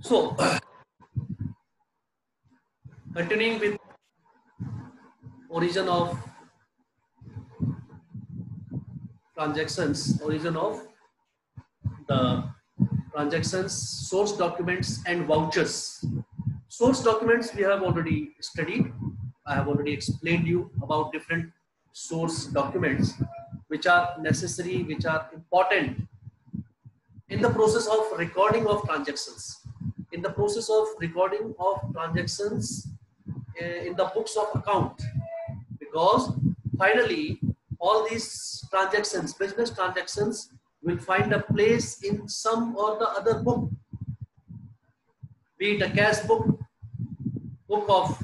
So, continuing with origin of transactions, origin of the transactions, source documents and vouchers. Source documents we have already studied. I have already explained you about different source documents which are necessary, which are important in the process of recording of transactions. In the process of recording of transactions in the books of account, because finally all these transactions, business transactions, will find a place in some or the other book, be it a cash book, book of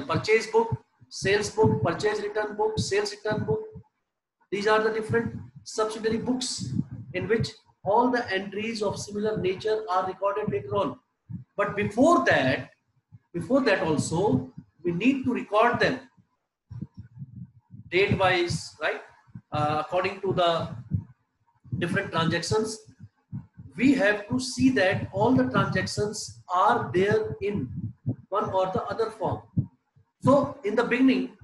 purchase book, sales book, purchase return book, sales return book. These are the different subsidiary books in which all the entries of similar nature are recorded later on. But before that also, we need to record them date wise, right? According to the different transactions, we have to see that all the transactions are there in one or the other form. So in the beginning,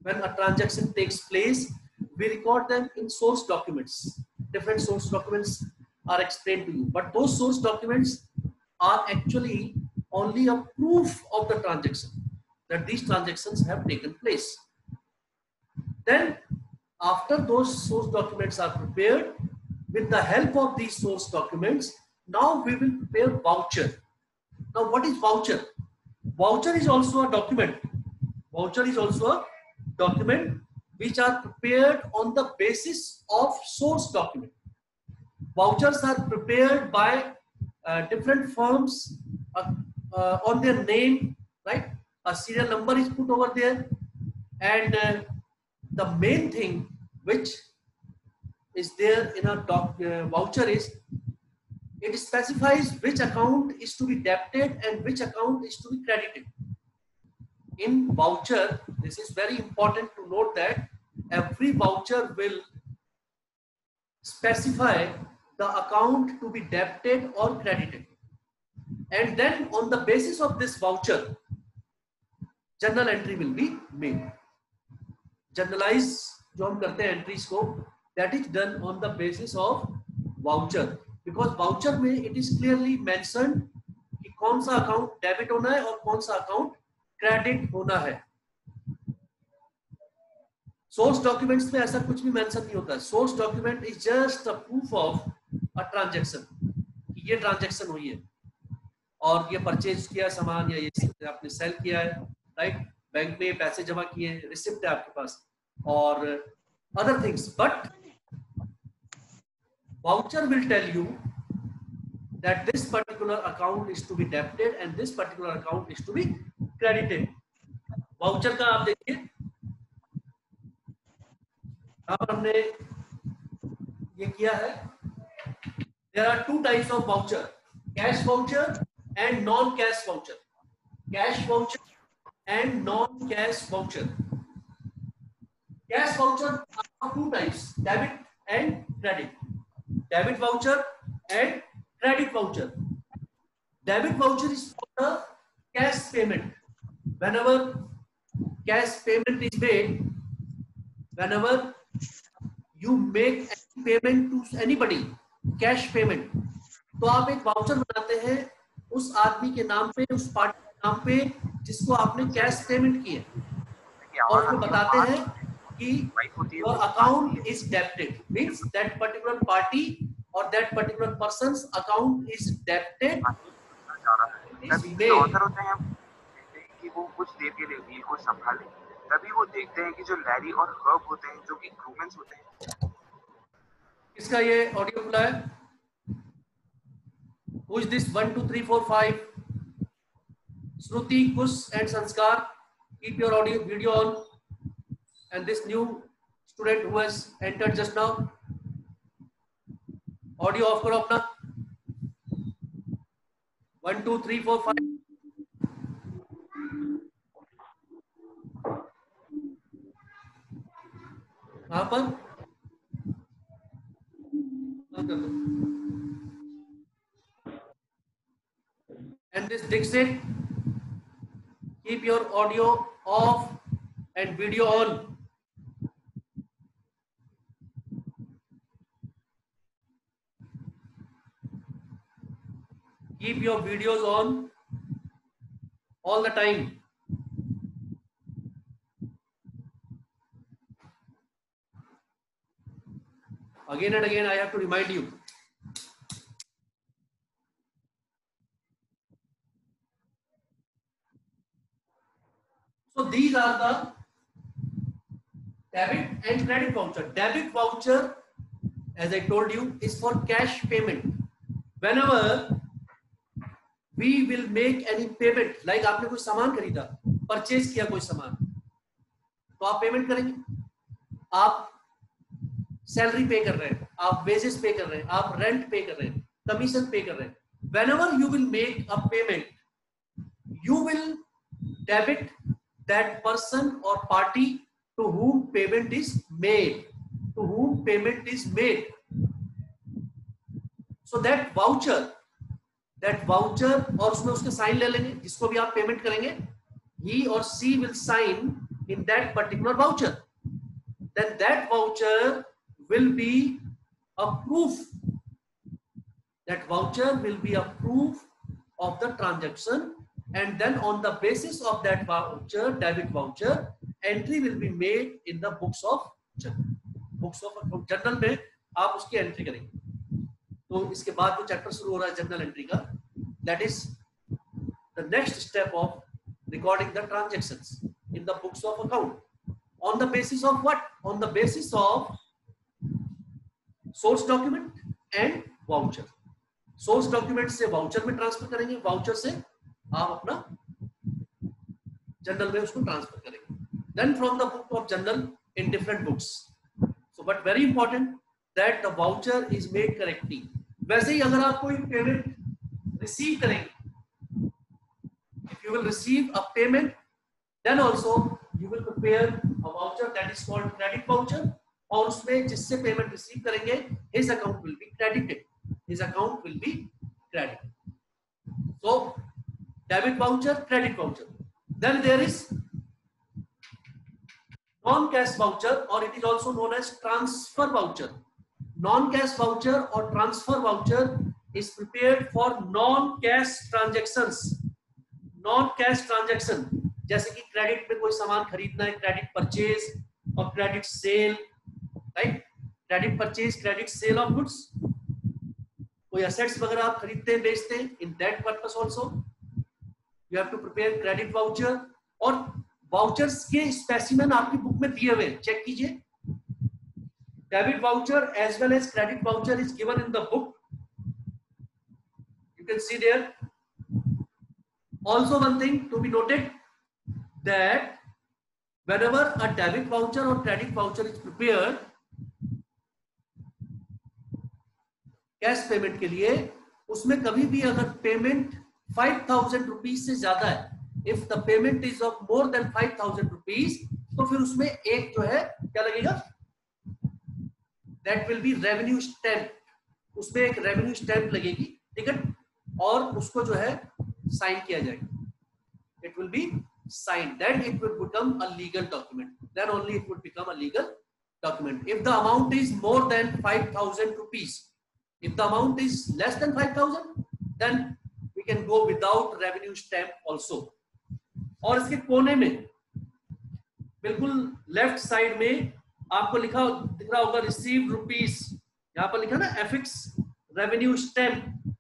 when a transaction takes place, we record them in source documents. Different source documents are explained to you, but those source documents are actually only a proof of the transaction, that these transactions have taken place. Then after those source documents are prepared, with the help of these source documents, now we will prepare voucher. Now what is voucher? Voucher is also a document. Voucher is also a document which are prepared on the basis of source document. Vouchers are prepared by different firms on their name, right? A serial number is put over there, and the main thing which is there in a voucher is it specifies which account is to be debited and which account is to be credited. In voucher, this is very important to note that every voucher will specify the account to be debited or credited, and then on the basis of this voucher, journal entry will be made. Generalize जो हम करते हैं entries को, that is done on the basis of voucher, because voucher में it is clearly mentioned कि कौन सा account debit होना है और कौन सा account credit होना है. सोर्स डॉक्यूमेंट्स में ऐसा कुछ भी मेंशन नहीं होता है. Source document is just a proof of a transaction, ये ट्रांजैक्शन हुई है और ये परचेज किया सामान या ये आपने सेल किया है, राइट? बैंक में पैसे जमा किए हैं, रिसिप्ट है आपके पास और other things. But voucher will tell you that this particular account is to be debited and this particular account is to be credited. Voucher का आप देखिए, यहाँ पर हमने ये किया है. There are two types of voucher: cash voucher and non-cash voucher. Cash voucher and non-cash voucher. Cash voucher are two types: debit and credit. Debit voucher and credit voucher. Debit voucher is for the cash payment. Whenever cash payment is made, whenever you make any payment to anybody, cash payment, तो आप एक voucher बनाते हैं उस आदमी के नाम पे, उस पार्टी के नाम पे जिसको आपने कैश पेमेंट की है, और उसमें बताते हैं कि your account is debited, means that particular party or that particular person's account is debited. तभी ऑथर होते हैं कि वो कुछ देर के लिए डील को संभालें. तभी वो देखते हैं कि जो लैरी और हर्ब होते हैं, जो कि ह्यूमंस होते हैं. किसका ये ऑडियो खुला है? Who is this? 1 2 3 4 5. Shruti, Kush and Sanskar, keep your audio video on. And this new student who has entered just now, audio off करो अपना. 1 2 3 4 5. कहाँ पर बंद कर दो. this Dixit, keep your audio off and video on. Keep your videos on all the time. Again and again, I have to remind you. So these are the debit and credit voucher. Debit voucher, as I told you, is for cash payment. Whenever we will make any payment, like आपने कोई सामान खरीदा, purchase किया कोई सामान, तो आप payment करेंगे. आप सैलरी पे कर रहे हैं, आप वेजेस पे कर रहे हैं, आप रेंट पे कर रहे हैं, कमीशन पे कर रहे हैं. Whenever you will make a payment, you will debit that person or party to whom payment is made. To whom payment is made. So that voucher और उसमें उसके साइन ले लेंगे, जिसको भी आप पेमेंट करेंगे, he or she will sign in that particular voucher. Then that voucher will be a proof. That voucher will be a proof of the transaction, and then on the basis of that voucher, debit voucher, entry will be made in the books of journal. Books of journal में आप उसकी entry करेंगे. तो इसके बाद जो chapter शुरू हो रहा है जर्नल एंट्री का, that is the next step of recording the transactions in the books of account. On the basis of what? On the basis of source document and voucher. Source document से voucher में transfer करेंगे, voucher से आप अपना journal में उसको transfer करेंगे. Then from the book of journal in different books. So but very important that the voucher is made correctly. वैसे ही अगर आप कोई पेमेंट रिसीव करेंगे, if you will receive a payment, then also you will prepare a voucher that is called credit voucher, और उसमें जिससे payment receive करेंगे his account will be credited. His account will be credited. So debit voucher, credit voucher. Then there is non-cash voucher, or it is also known as transfer voucher. Non-cash voucher or transfer voucher is prepared for non-cash transactions. Non-cash transaction, जैसे कि credit में कोई सामान खरीदना है, credit purchase और credit sale, right? Credit purchase, credit sale of goods. कोई assets वगैरह आप खरीदते हैं, बेचते हैं, in that purpose also you have to prepare credit voucher. और वाउचर्स के स्पेसिमेन आपकी बुक में दिए हुए हैं, चेक कीजिए. Debit voucher as well as credit voucher is given in the book, you can see there. Also one thing to be noted that whenever a debit voucher or credit voucher is prepared cash payment के लिए, उसमें कभी भी अगर payment 5,000 rupees से ज्यादा है, if the payment is of more than 5,000 rupees, तो फिर उसमें एक जो है क्या लगेगा, that will be revenue stamp. उसमें एक रेवेन्यू स्टैम्प लगेगी, ठीक है, और उसको जो है साइन किया जाएगा. It will be sign, then it will become a legal document. Then only it will become a legal document. If the amount is more than 5,000 rupees, if the amount is less than 5,000, then we can go without revenue stamp also. और इसके कोने में बिल्कुल left side में आपको लिखा दिख रहा होगा रिसीव रुपीज, यहाँ पर लिखा ना एफिक्स रेवेन्यू स्टैम्प.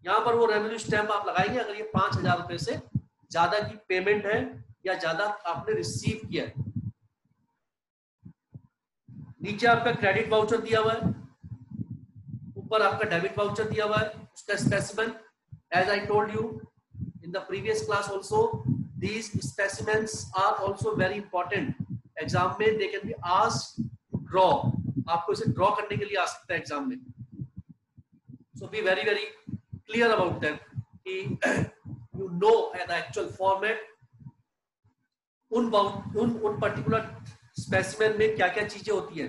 यहाँ पर वो रेवेन्यू स्टैम्प आप लगाएंगे अगर ये 5,000 रुपए से ज्यादा की पेमेंट है या ज्यादा आपने रिसीव किया है. नीचे आपका क्रेडिट वाउचर दिया हुआ है, ऊपर आपका डेबिट वाउचर दिया हुआ है, उसका specimen. As I told you in the previous class also, these specimens are also very important. Exam में they can be asked to draw, आपको इसे ड्रॉ करने के लिए आ सकता है एग्जाम में. So be very very clear about that कि you know the actual format. उन पर्टिकुलर स्पेसिमेन में क्या क्या चीजें होती है,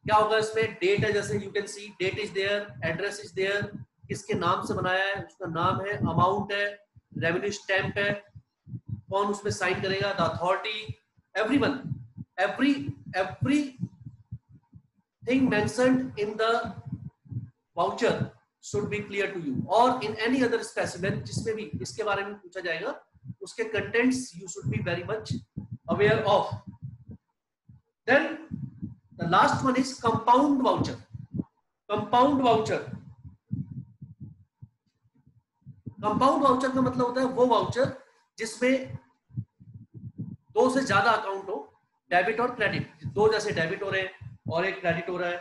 क्या होगा इसमें. डेट है, जैसे you can see date is there, address is there, किसके नाम से बनाया है, उसका नाम है, अमाउंट है, रेवेन्यू स्टैम्प है, कौन उसमें साइन करेगा, the authority, everyone, every thing mentioned in the voucher should be clear to you, or in any other specimen जिसमें भी इसके बारे में पूछा जाएगा, उसके contents you should be very much aware of. Then the last one is compound voucher. Compound voucher का मतलब होता है वो वाउचर जिसमें दो से ज्यादा अकाउंट हो, डेबिट और क्रेडिट, दो जैसे डेबिट हो रहे हैं और एक क्रेडिट हो रहा है,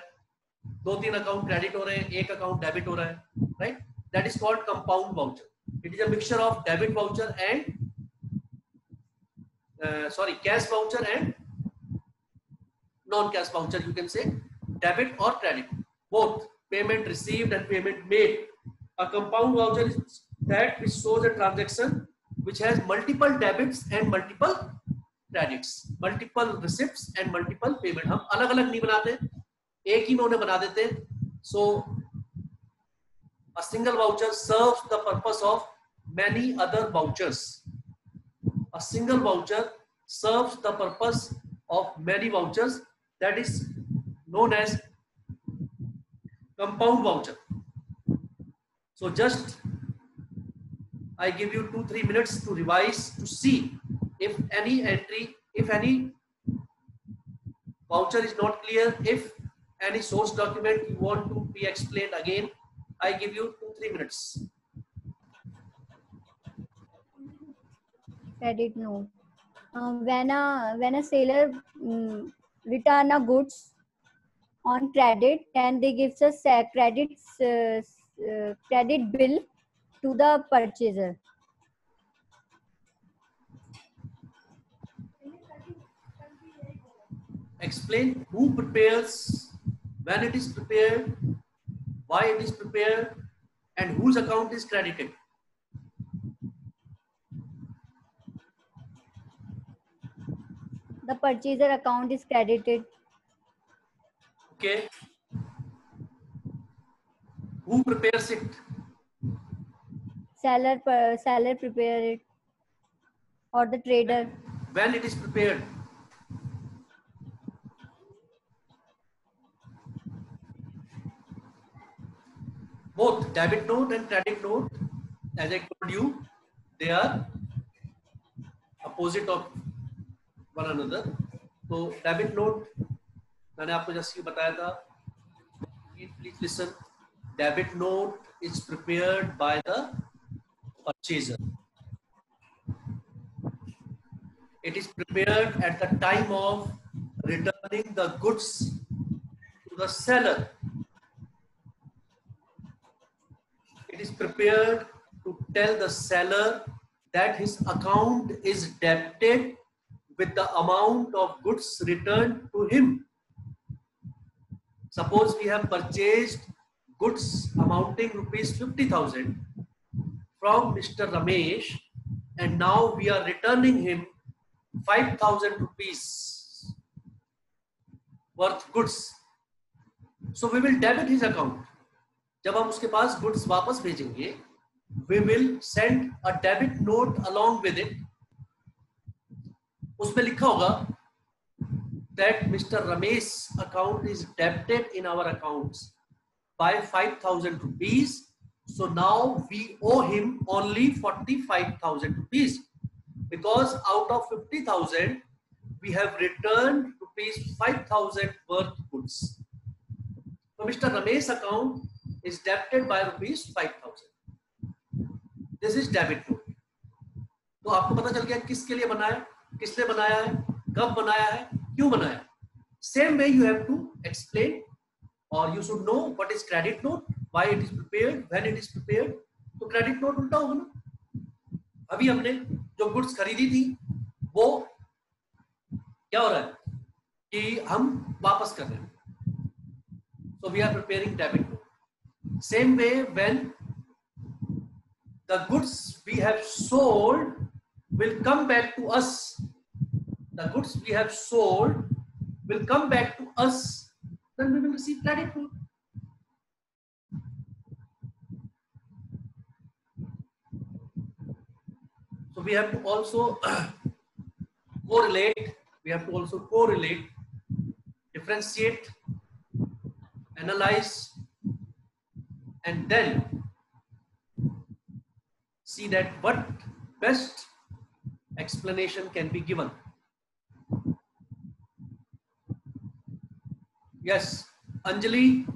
दो तीन अकाउंट क्रेडिट हो रहे हैं, एक अकाउंट डेबिट हो रहा है, right? That is called compound voucher. It is a mixture of debit voucher and cash voucher and non cash voucher. You can say debit और credit, both payment received and payment made. A compound voucher is that which shows a transaction which has multiple debits and multiple credits, multiple receipts and multiple payment. हम अलग अलग नहीं बनाते, एक ही में उन्हें बना देते हैं. So a single voucher serves the purpose of many other vouchers. A single voucher serves the purpose of many vouchers. That is known as compound voucher. So just I give you 2-3 minutes to revise, to see if any entry, if any voucher is not clear, if any source document you want to be explained again. I give you 2-3 minutes. Credit note. When a seller return a goods on credit, then they gives us credit bill to the purchaser. Explain who prepares, when it is prepared, why it is prepared, and whose account is credited. The purchaser account is credited. Okay. Who prepares it? Seller prepare it, or the trader. When it is prepared? Both debit note and credit note, as I told you, they are opposite of one another. So debit note मैंने आपको जैसे ही बताया था, please listen. Debit note is prepared by the purchaser. It is prepared at the time of returning the goods to the seller. It is prepared to tell the seller that his account is debited with the amount of goods returned to him. Suppose we have purchased goods amounting rupees 50,000 from Mr. Ramesh, and now we are returning him 5,000 rupees worth goods. So we will debit his account. जब हम उसके पास goods वापस भेजेंगे, we will send a debit note along with it. उसमें लिखा होगा that Mr. Ramesh's account is debited in our accounts by 5,000 rupees. So now we owe him only 45,000 rupees, because out of 50,000 we have returned rupees 5,000 worth goods. So Mr. Ramesh's account is debited by rupees 5,000. This is debit note. तो आपको पता चल गया किसके लिए बनाया, किसने बनाया है, कब बनाया है, क्यों बनाया. Same way you have to explain, or you should know what is credit note, why it is prepared, when it is prepared. तो credit note उल्टा होगा ना. अभी हमने जो goods खरीदी थी वो क्या हो रहा है कि हम वापस कर रहे हैं. So we are preparing debit note. Same way when the goods we have sold will come back to us. The goods we have sold will come back to us. Then we will receive credit note. So we have to also correlate. We have to also correlate, differentiate, analyze, and then see that what best explanation can be given. Yes, Anjali.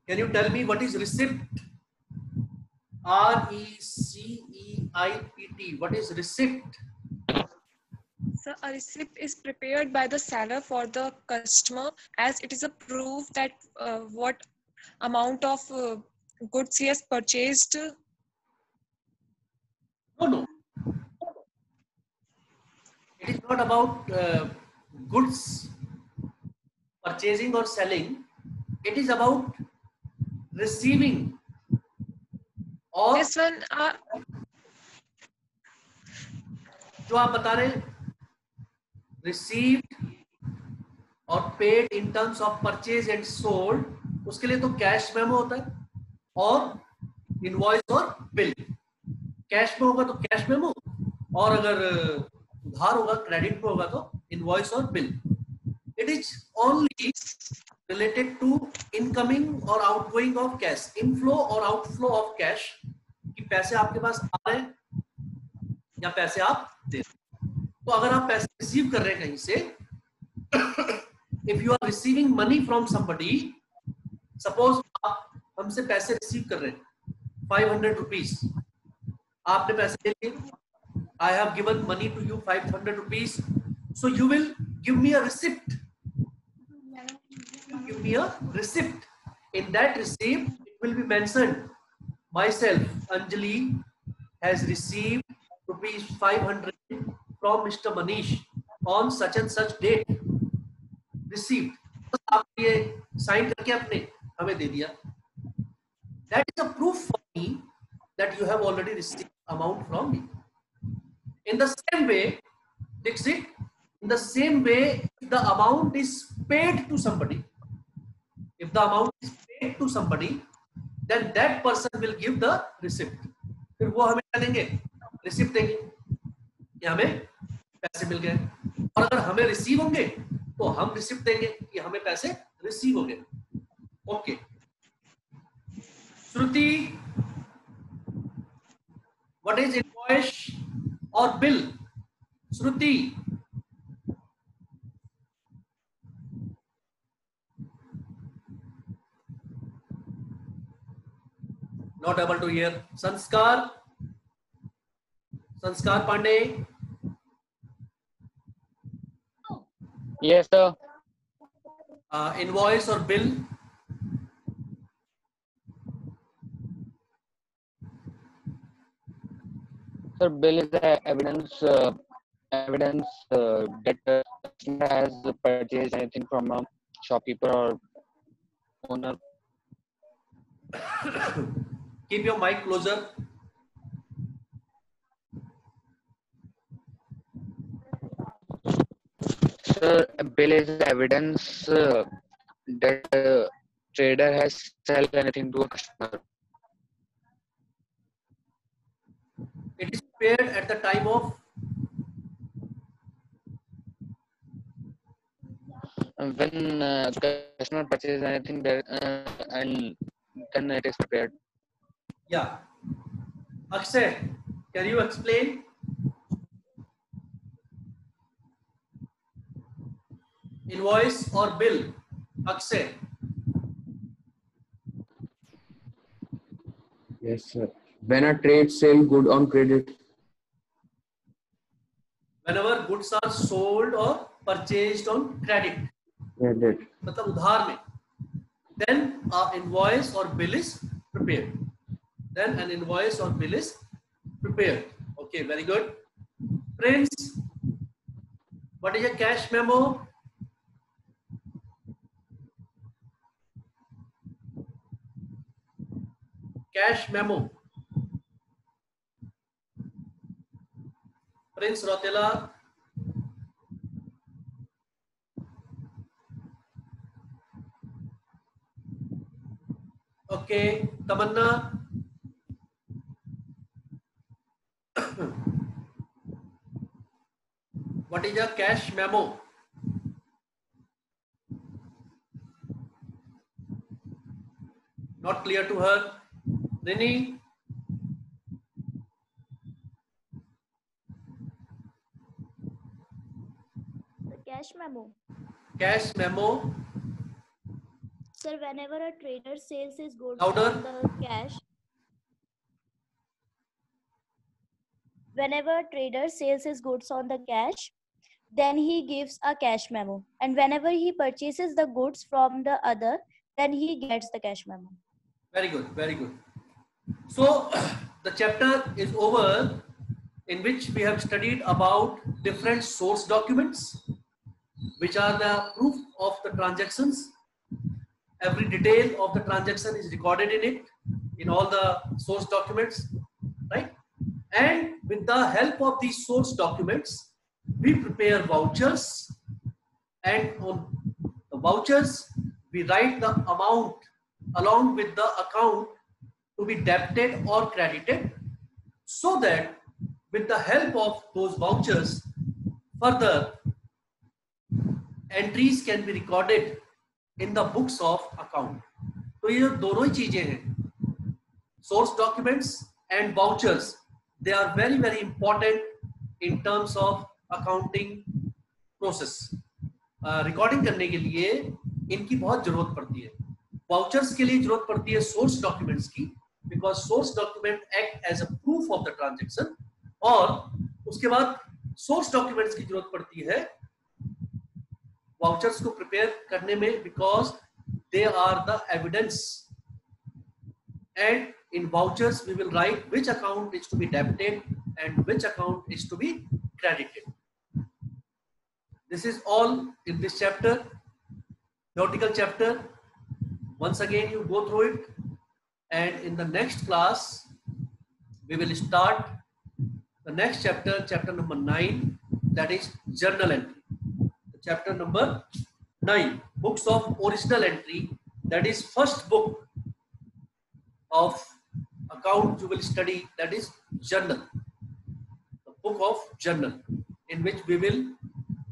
Can you tell me what is receipt? RECEIPT. What is receipt? So a receipt is prepared by the seller for the customer, as it is a proof that what amount of goods he has purchased. No. It is not about goods purchasing or selling. It is about receiving. और This one, जो आप बता रहे received और paid in terms of purchase and sold, उसके लिए तो cash memo होता है और इनवॉइस और बिल. कैश में होगा तो कैश मेमो, और अगर उधार होगा क्रेडिट में होगा तो इनवॉइस और bill. It is only related to incoming or outgoing of cash, inflow or outflow of cash, कि पैसे आपके पास आ रहे हैं या पैसे आप दे रहे हैं. तो अगर आप पैसे रिसीव कर रहे हैं कहीं से, if you are receiving money from somebody, suppose आप हमसे पैसे रिसीव कर रहे हैं 500 rupees, आपने पैसे ले लिए, I have given money to you 500 rupees, so you will give me a receipt. Give me a receipt. In that receipt, it will be mentioned, myself, Anjali, has received rupees 500 from Mr. Manish on such and such date. Received. तो आप ये sign करके आपने हमें दे दिया. That is a proof for me that you have already received amount from me. In the same way, Dixit, in the same way, if the amount is paid to somebody, if the amount is paid to somebody, then that person will give the receipt. फिर वो हमें क्या देंगे? Receipt देंगे कि हमें पैसे मिल गए. और अगर हमें रिसीव होंगे तो हम रिसिप्ट देंगे कि हमें पैसे रिसीव हो गए. Okay. Shruti, what is invoice or bill? Shruti. Not able to hear. Sanskar Pandey. Yes, sir. Invoice or bill? Sir, bill is the evidence that the customer has purchased anything from a shopkeeper or owner. Keep your mic closer. Sir, a bill is the evidence that the trader has sell anything to a customer. It is prepared at the time of when customer purchases anything there, and then it is prepared. yeah. Akshay, can you explain? Invoice or bill? Akshay. Yes, sir. When a trade sell good on credit. Whenever goods are sold or purchased on credit. Credit. मतलब उधार में. Then an invoice or bill is prepared. Then an invoice or bill is prepared. Okay, very good. Prince, what is a cash memo? Cash memo. Prince Rotela. Okay, Tamanna. What is a cash memo? Not clear to her. Rini? The cash memo. Cash memo. Sir, whenever a trader sells his goods Louder. on the cash, whenever a trader sells his goods on the cash, then he gives a cash memo. And whenever he purchases the goods from the other, then he gets the cash memo. Very good, very good. So the chapter is over, in which we have studied about different source documents, which are the proof of the transactions. Every detail of the transaction is recorded in it, in all the source documents, right? And with the help of these source documents, we prepare vouchers, and on the vouchers, we write the amount along with the account to be debited or credited, so that with the help of those vouchers, further entries can be recorded in the books of account. तो ये दोनों ही चीजें हैं, source documents and vouchers, they are very very important in terms of accounting process. Recording करने के लिए इनकी बहुत जरूरत पड़ती है. वाउचर्स के लिए जरूरत पड़ती है सोर्स डॉक्यूमेंट्स की, because source document act as a proof of the transaction, और उसके बाद सोर्स डॉक्यूमेंट्स की जरूरत पड़ती है वाउचर्स को प्रिपेयर करने में, because they are the evidence, and in vouchers we will write which account is to be debited and which account is to be credited. This is all in this chapter, nautical chapter. Once again you go through it, and in the next class we will start the next chapter, chapter number 9, that is journal entry. Chapter number 9, books of original entry, that is first book of account you will study, that is journal, the book of journal, in which we will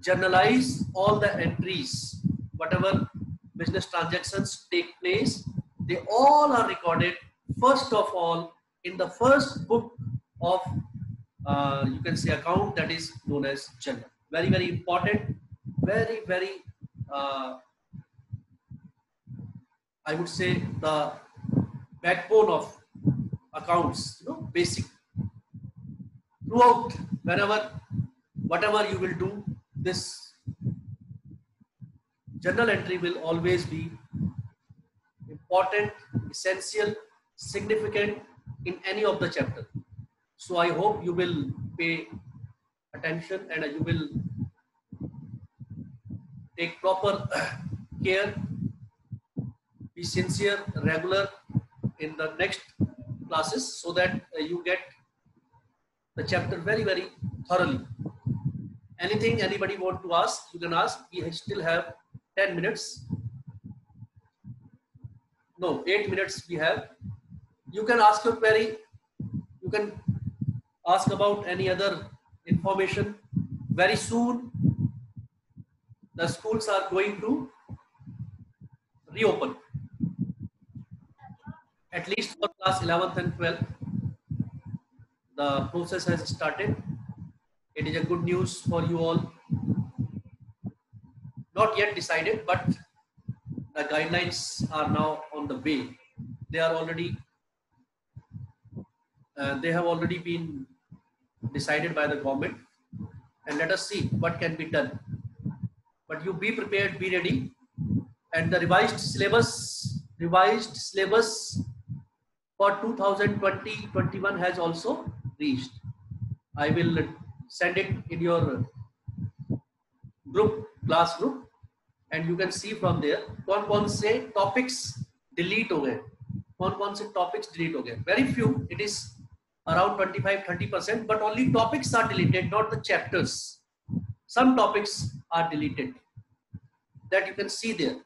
journalize all the entries, whatever business transactions take place, they all are recorded first of all in the first book of you can say account, that is known as journal. Very very important, very very I would say the backbone of accounts, you know, basic. Throughout, whatever you will do, this journal entry will always be important, essential, significant in any of the chapter. So I hope you will pay attention and you will take proper care, be sincere, regular in the next classes, so that you get the chapter very very thoroughly. Anything anybody want to ask, you can ask. We still have 10 minutes. No, 8 minutes we have. You can ask your query. You can ask about any other information. Very soon the schools are going to reopen, at least for class 11th and 12th. The process has started. It is a good news for you all. Not yet decided, but the guidelines are now on the way. They are already they have already been decided by the government, and let us see what can be done. But you be prepared, be ready, and the revised syllabus for 2020-21 has also reached. I will send it in your group, class group, and you can see from there कौन-कौन से topics delete हो गए, कौन-कौन से topics delete हो गए. Very few, it is around 25-30%, but only topics are deleted, not the chapters. Some topics are deleted, that you can see there.